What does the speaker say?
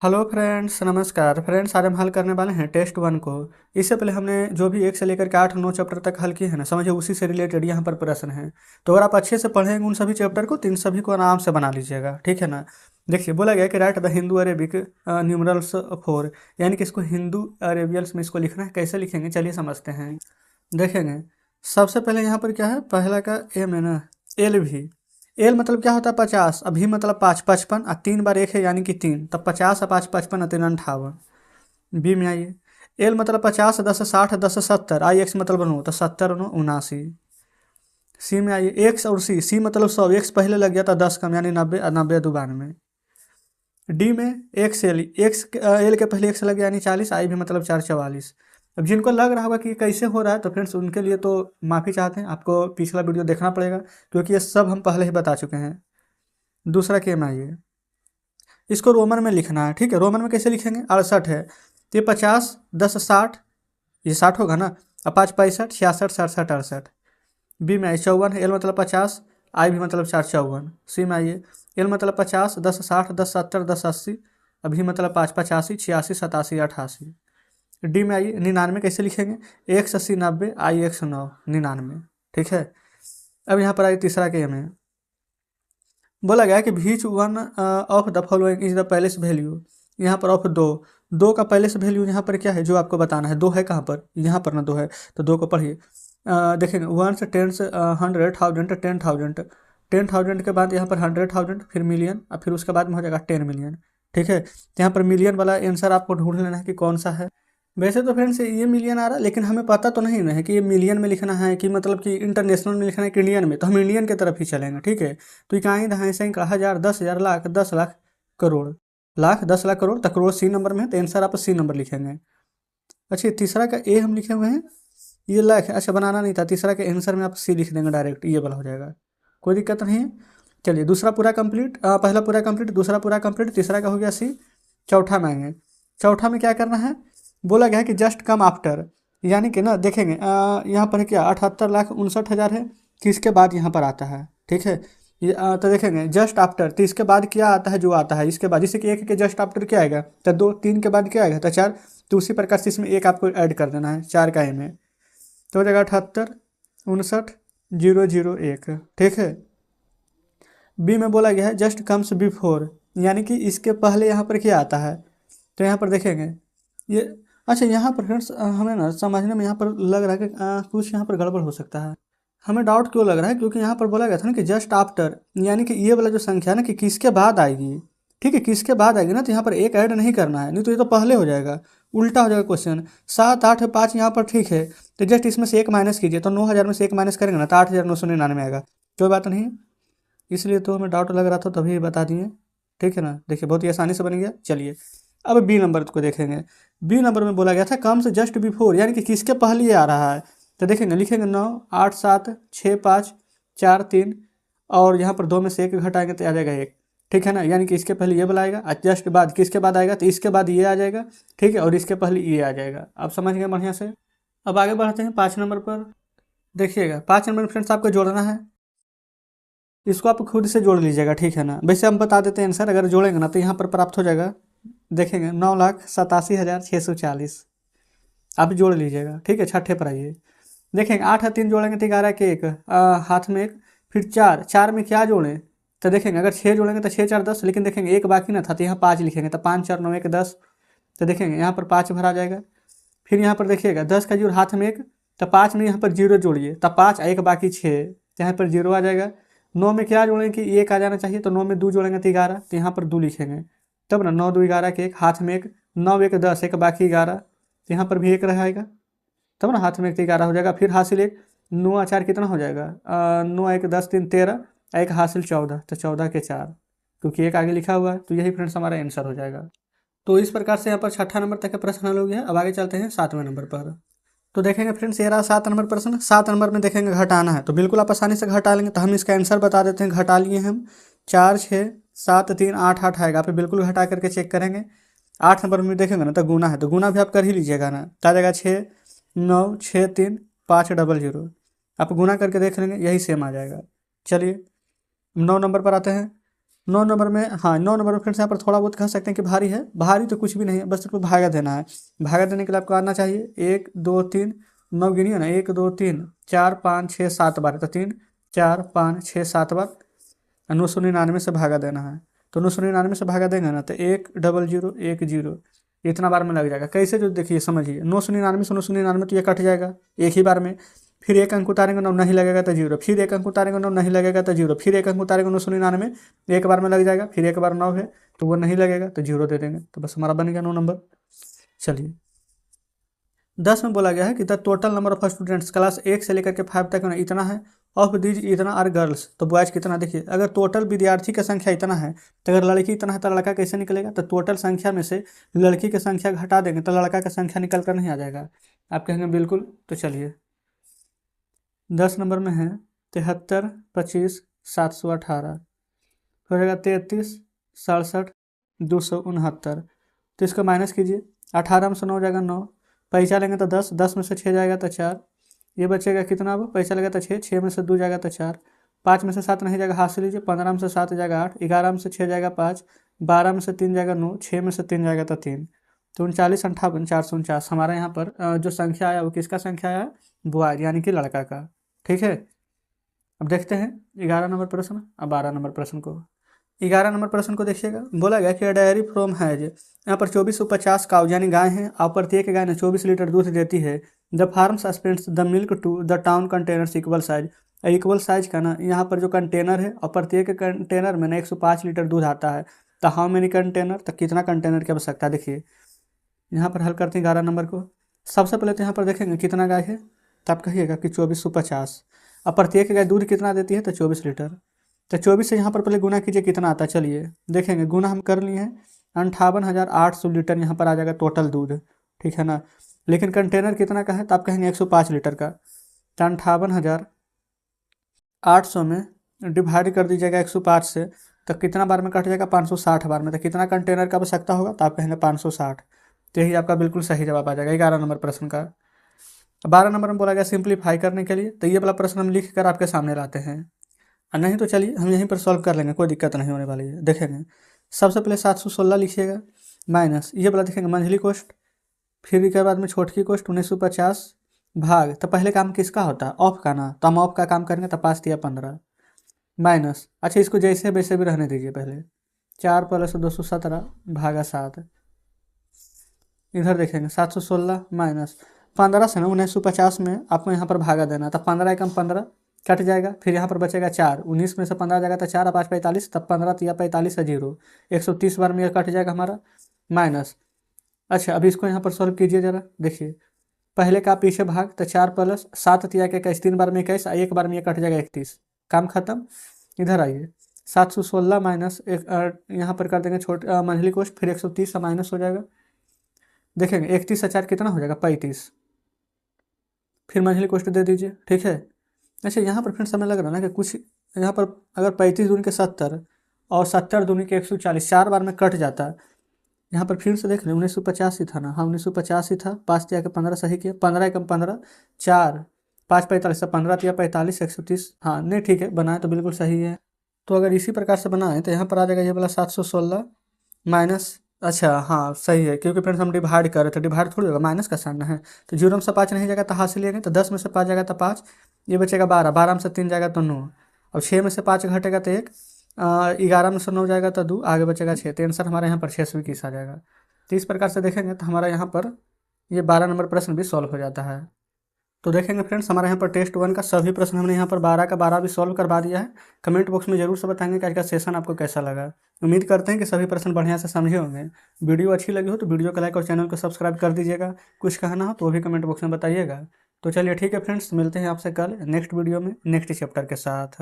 Hello friends, नमस्कार friends. आज हम हल करने वाले हैं टेस्ट 1 को। इससे पहले हमने जो भी 1 से लेकर के 8-9 चैप्टर तक हल किए हैं ना, समझिए उसी से रिलेटेड यहाँ पर प्रश्न है। तो अगर आप अच्छे से पढ़ेंगे उन सभी चैप्टर को तो इन सभी को आराम से बना लीजिएगा, ठीक है ना। देखिए, बोला गया कि right the Hindu Arabic numerals four, यानी कि इसको हिंदू अरेबियल्स में इसको लिखना है। कैसे लिखेंगे चलिए समझते हैं। देखेंगे, सबसे पहले यहाँ पर क्या है, पहला का एम है ना, एल भी। एल मतलब क्या होता है 50, अभी मतलब 5 55 और 3 बार 1 है यानी कि 3, तब 50 और 5 55 और 3 58। बी में आइए, एल मतलब 50, 10 60, 10 70, आई एक्स मतलब 9 तो 70 9 79। सी में आइए, एक्स और सी, सी मतलब 100, एक्स पहले लग गया था 10 कम यानी 90 और 90 दो 92। डी में एक्स एल, एक्स एल के पहले एक्स लग गया यानी 40, आई भी मतलब 4 44। अब जिनको लग रहा होगा कि कैसे हो रहा है तो फ्रेंड्स उनके लिए तो माफ़ी चाहते हैं, आपको पिछला वीडियो देखना पड़ेगा क्योंकि ये सब हम पहले ही बता चुके हैं। दूसरा केम आइए, इसको रोमन में लिखना है, ठीक है। रोमन में कैसे लिखेंगे, 68 है तो ये 50, 10 60, ये 60 होगा ना, और 5 65, 66 67 68। बी में आई 54 है, एल मतलब 50, आई भी मतलब 4 54। सी में आइए, एल मतलब 50, 10 60, 10 70, 10 80, अभी मतलब 5 85, 86 87 88। डी में आइए, 99 कैसे लिखेंगे, 180 90, आई 109 99, ठीक है। अब यहाँ पर आइए तीसरा के में, बोला गया कि which one of the following is the place value. यहाँ पर ऑफ दो, दो का पैलेस वैल्यू यहाँ पर क्या है जो आपको बताना है। दो है कहाँ पर, यहाँ पर ना दो है, तो दो को पढ़िए। देखेंगे, वन से 10 से 100 थाउजेंड 10,000, 10,000 के बाद यहाँ पर 100,000, फिर मिलियन, और फिर उसके बाद में हो जाएगा 10 मिलियन, ठीक है। तो यहाँ पर मिलियन वाला आंसर आपको ढूंढ लेना है कि कौन सा है। वैसे तो फ्रेंड्स ये मिलियन आ रहा है, लेकिन हमें पता तो नहीं ना है कि ये मिलियन में लिखना है कि मतलब कि इंटरनेशनल में लिखना है कि इंडियन में, तो हम इंडियन की तरफ ही चलेंगे, ठीक है। तो इकाई दहाई सैकड़ा हज़ार 10,000 लाख 10 लाख करोड़, लाख 10 लाख करोड़, तो करोड़ सी नंबर में है तो आंसर आप सी नंबर लिखेंगे। अच्छा, तीसरा का ए हम लिखे हुए हैं, ये लाख है, अच्छा बनाना नहीं था। तीसरा के आंसर में आप सी लिख देंगे डायरेक्ट, ये वाला हो जाएगा, कोई दिक्कत नहीं है। चलिए, दूसरा पूरा कंप्लीट, पहला पूरा कंप्लीट, दूसरा पूरा कंप्लीट, तीसरा का हो गया सी। चौथा में आएंगे, चौथा में क्या करना है, बोला गया है कि जस्ट कम आफ्टर, यानी कि ना देखेंगे यहाँ पर क्या 78,59,000 है, किसके बाद यहाँ पर आता है, ठीक है। ये तो देखेंगे जस्ट आफ्टर, तो इसके बाद क्या आता है, जो आता है इसके बाद, जैसे कि एक के जस्ट आफ्टर क्या आएगा, तो दो, तीन के बाद क्या आएगा, तो चार, तो उसी प्रकार से इसमें एक आपको ऐड कर देना है, चार का एम है, तो हो जाएगा 78,59,001, ठीक है। बी में बोला गया है जस्ट कम्स बिफोर, यानी कि इसके पहले यहाँ पर क्या आता है, तो यहाँ पर देखेंगे ये। अच्छा, यहाँ पर फ्रेंड्स हमें ना समझने में यहाँ पर लग रहा है कि कुछ यहाँ पर गड़बड़ हो सकता है। हमें डाउट क्यों लग रहा है, क्योंकि यहाँ पर बोला गया था ना कि जस्ट आफ्टर, यानी कि ये वाला जो संख्या है ना कि किसके बाद आएगी, ठीक है, किसके बाद आएगी ना, तो यहाँ पर एक ऐड नहीं करना है, नहीं तो ये तो पहले हो जाएगा, उल्टा हो जाएगा क्वेश्चन। 7 8 5 यहाँ पर ठीक है, तो जस्ट इसमें से एक माइनस कीजिए, तो 9,000 में से एक माइनस करेंगे ना तो 8,999 आएगा, कोई बात नहीं। इसलिए तो हमें डाउट लग रहा था, तभी बता दिए, ठीक है ना। देखिए बहुत ही आसानी से बन गया। चलिए, अब बी नंबर को देखेंगे। बी नंबर में बोला गया था कम्स जस्ट बिफोर, यानी कि किसके पहले ये आ रहा है, तो देखेंगे लिखेंगे 9 8 7 6 5 4 3, और यहाँ पर दो में से एक घटाएंगे तो आ जाएगा एक, ठीक है ना। यानी कि इसके पहले ये बुलाएगा और जस्ट बाद किसके बाद आएगा, तो इसके बाद ये आ जाएगा, ठीक है, और इसके पहले ये आ जाएगा। आप समझ गए बढ़िया से। अब आगे बढ़ते हैं 5 नंबर पर। देखिएगा 5 नंबर में फ्रेंड्स आपको जोड़ना है, इसको आप खुद से जोड़ लीजिएगा, ठीक है ना। वैसे हम बता देते हैं आंसर, अगर जोड़ेंगे ना तो यहाँ पर प्राप्त हो जाएगा, देखेंगे 9,87,640, आप जोड़ लीजिएगा, ठीक है। छठे पर आइए, देखेंगे 8 और 3 जोड़ेंगे तो 11 के एक, हाथ में एक, फिर चार, चार में क्या जोड़ें, तो देखेंगे अगर 6 जोड़ेंगे तो 6 4 10, लेकिन देखेंगे एक बाकी ना था तो यहाँ 5 लिखेंगे, तो 5 4 9 1 10, तो देखेंगे यहाँ पर 5 भरा जाएगा। फिर यहाँ पर देखिएगा 10 का जोड़ हाथ में एक, तो 5 में यहाँ पर जीरो जोड़िए, तो 5 एक बाकी 6, तो यहाँ पर जीरो आ जाएगा। 9 में क्या जोड़ेंगे कि एक आ जाना चाहिए, तो 9 में 2 जोड़ेंगे तो 11, तो यहाँ पर 2 लिखेंगे, तब ना 9 2 11 के एक, हाथ में एक, 9 1 10, एक बाकी 11, तो यहाँ पर भी एक रहेगा, तब ना हाथ में एक तो 11 हो जाएगा। फिर हासिल एक, 9 और 4 कितना हो जाएगा, 9 1 10 3 13, एक हासिल 14, तो 14 के 4, क्योंकि एक आगे लिखा हुआ है, तो यही फ्रेंड्स हमारा आंसर हो जाएगा। तो इस प्रकार से यहाँ पर छठा नंबर तक का प्रश्न हल हो गया। अब आगे चलते हैं 7वें नंबर पर। तो देखेंगे फ्रेंड्स, ये रहा 7 नंबर प्रश्न। 7 नंबर में देखेंगे घटाना है, तो बिल्कुल आप आसानी से घटा लेंगे, तो हम इसका आंसर बता देते हैं। घटा लिए हम 4 6 7 3 8 8 आएगा, आप बिल्कुल घटा करके चेक करेंगे। 8 नंबर में देखेंगे ना तो गुना है, तो गुना भी आप कर ही लीजिएगा ना, तो आ जाएगा 6 9 6 3 5 00, आप गुना करके देख लेंगे, यही सेम आ जाएगा। चलिए 9 नंबर पर आते हैं। 9 नंबर में, हाँ 9 नंबर में फ्रेंड्स यहाँ पर थोड़ा बहुत कह सकते हैं कि भारी है, भारी तो कुछ भी नहीं है, बस सिर्फ भागा देना है। भागा देने के लिए आपको आना चाहिए 1 2 3, 9 गिनिए ना, 1 2 3 4 5 6 7 बार, तो 3 4 5 6 7 बार 999 से भागा देना है। तो 999 से भागा देंगे ना तो 100 1 0 इतना बार में लग जाएगा। कैसे, जो देखिए समझिए, 999 से 999 तो ये कट जाएगा एक ही बार में। फिर एक अंक उतारेंगे 9 नहीं लगेगा तो 0, फिर एक अंक उतारेंगे 9 नहीं लगेगा तो 0, फिर एक अंक उतारेंगे 999 एक बार में लग जाएगा, फिर एक बार 9 है तो वो नहीं लगेगा तो 0 दे देंगे, तो बस हमारा बन गया 9 नंबर। चलिए 10 में बोला गया है कि the total number of students class 1 से लेकर के 5 तक ना इतना है, ऑफ दीज इतना आर गर्ल्स, तो बॉयज कितना, देखिए अगर टोटल विद्यार्थी का संख्या इतना है तो अगर लड़की इतना है तो लड़का कैसे निकलेगा, तो टोटल संख्या में से लड़की की संख्या घटा देंगे तो लड़का का संख्या निकल कर नहीं आ जाएगा। आप कहेंगे बिल्कुल, तो चलिए 10 नंबर में है 73 25 718, हो जाएगा 33 67 269, तो इसको माइनस कीजिए, 18 में से 9 जाएगा 9, पैसा लेंगे तो 10, 10 में से 6 जाएगा तो 4, ये बचेगा कितना, अब पैसा लगेगा तो 6, 6 में से 2 जाएगा तो 4, 5 में से 7 नहीं जाएगा, हाथ से लीजिए, 15 में से 7 जाएगा 8, 11 में से 6 जाएगा 5, 12 में से 3 जाएगा 9, 6 में से 3 जाएगा तो 3, तो 39 58 449 हमारा यहाँ पर जो संख्या आया वो किसका संख्या आया, बॉय यानी कि लड़का का। ठीक है, अब देखते हैं 11 नंबर प्रश्न। अब 12 नंबर प्रश्न को, 11 नंबर प्रश्न को देखिएगा, बोला गया कि डेयरी फ्रॉम हैज, यहाँ पर 2450 काउ यानी गाय हैं और प्रत्येक गाय ने 24 लीटर दूध देती है। The farm suspends the milk to the town containers equal size, equal size का ना यहाँ पर जो कंटेनर है और प्रत्येक कंटेनर में ना 105 लीटर दूध आता है, तो हाउ मेनी कंटेनर, तो कितना कंटेनर की आवश्यकता है। देखिए यहाँ पर हल करते हैं 11 नंबर को। सबसे पहले तो यहाँ पर देखेंगे कितना गाय है, तो आप कहिएगा कि 2450, और प्रत्येक गाय दूध कितना देती है, तो 24 लीटर, तो 24 से यहाँ पर पहले गुना कीजिए कितना आता है। चलिए देखेंगे, गुना हम कर लिए हैं, 58,800 लीटर यहाँ पर आ जाएगा टोटल दूध, ठीक है ना। लेकिन कंटेनर कितना का है, तो आप कहेंगे 105 लीटर का, तो 58,800 में डिवाइड कर दीजिएगा 105 से, तो कितना बार में कट जाएगा, 560 बार में, तो कितना कंटेनर का आवश्यकता होगा, तो आप कहेंगे 560, तो यही आपका बिल्कुल सही जवाब आ जाएगा 11 नंबर प्रश्न का। 12 नंबर में बोला गया सिंप्लीफाई करने के लिए, तो ये वाला प्रश्न हम लिख कर आपके सामने लाते हैं, और नहीं तो चलिए हम यहीं पर सॉल्व कर लेंगे, कोई दिक्कत नहीं होने वाली है। देखेंगे सबसे पहले 716 लिखिएगा, माइनस ये वाला देखेंगे मंथली कॉस्ट, फिर इसके बाद में छोटकी कॉस्ट 1950 भाग, तो पहले काम किसका होता है, ऑफ का ना, तो हम ऑफ का काम करेंगे, तो 5 दिया 15, माइनस, अच्छा इसको जैसे वैसे भी रहने दीजिए, पहले 4 + 217 भागा 7, इधर देखेंगे 716 माइनस 15 से ना 1950 में आपको यहाँ पर भागा देना, तो 15 एकम 15 कट जाएगा, फिर यहाँ पर बचेगा 4, 19 में से 15 जाएगा तो 4 5 45, तब 15 तिया 45 है 0, 130 बार में यह कट जाएगा हमारा, माइनस। अच्छा अभी इसको यहाँ पर सॉल्व कीजिए जरा, देखिए पहले का पीछे भाग, तो 4 + 7 तिया के 21, 3 बार में 21, एक बार में यह कट जाएगा 31, काम खत्म। इधर आइए 716 माइनस एक, यहाँ पर कर देंगे छोटे मंथली कॉस्ट, फिर 130 माइनस हो जाएगा, देखेंगे 31 से 4 कितना हो जाएगा 35, फिर मंथली कॉस्ट दे दीजिए, ठीक है। अच्छा यहाँ पर फिर समय लग रहा है ना कि कुछ यहाँ पर अगर 35 दूनी के 70 और 70 दूनी के 140 4 बार में कट जाता है, यहाँ पर फिर से देख लें 1950 ही था ना, हाँ 1950 ही था, 5 तिया के 15 सही किया, 15 एकम 15 4 5 45, 15 तिया 45 130, हाँ नहीं ठीक है, बनाए तो बिल्कुल सही है। तो अगर इसी प्रकार से बनाएं तो यहाँ पर आ जाएगा ये वाला 716 माइनस, अच्छा हाँ सही है, क्योंकि फ्रेंड्स हम डिवाइड कर रहे थे, डिवाइड थोड़ी होगा, माइनस का साइन है, तो 0 में से 5 नहीं जाएगा तो हाथ से लेंगे, तो 10 में से 5 जाएगा तो 5, ये बचेगा 12, 12 में से 3 जाएगा तो 9, और 6 में से 5 घटेगा तो 1, 11 में से 9 जाएगा तो 2, आगे बचेगा 6, तो आंसर हमारे यहाँ पर 621 आ जाएगा। तो इस प्रकार से देखेंगे तो हमारा यहाँ पर ये 12 नंबर प्रश्न भी सॉल्व हो जाता है। तो देखेंगे फ्रेंड्स हमारे यहाँ पर टेस्ट 1 का सभी प्रश्न हमने यहाँ पर 12 का 12 भी सॉल्व करवा दिया है। कमेंट बॉक्स में जरूर से बताएंगे कि आज का सेशन आपको कैसा लगा। उम्मीद करते हैं कि सभी प्रश्न बढ़िया से समझे होंगे। वीडियो अच्छी लगी हो तो वीडियो को लाइक और चैनल को सब्सक्राइब कर दीजिएगा। कुछ कहना हो तो वो भी कमेंट बॉक्स में बताइएगा। तो चलिए ठीक है फ्रेंड्स, मिलते हैं आपसे कल नेक्स्ट वीडियो में नेक्स्ट चैप्टर के साथ।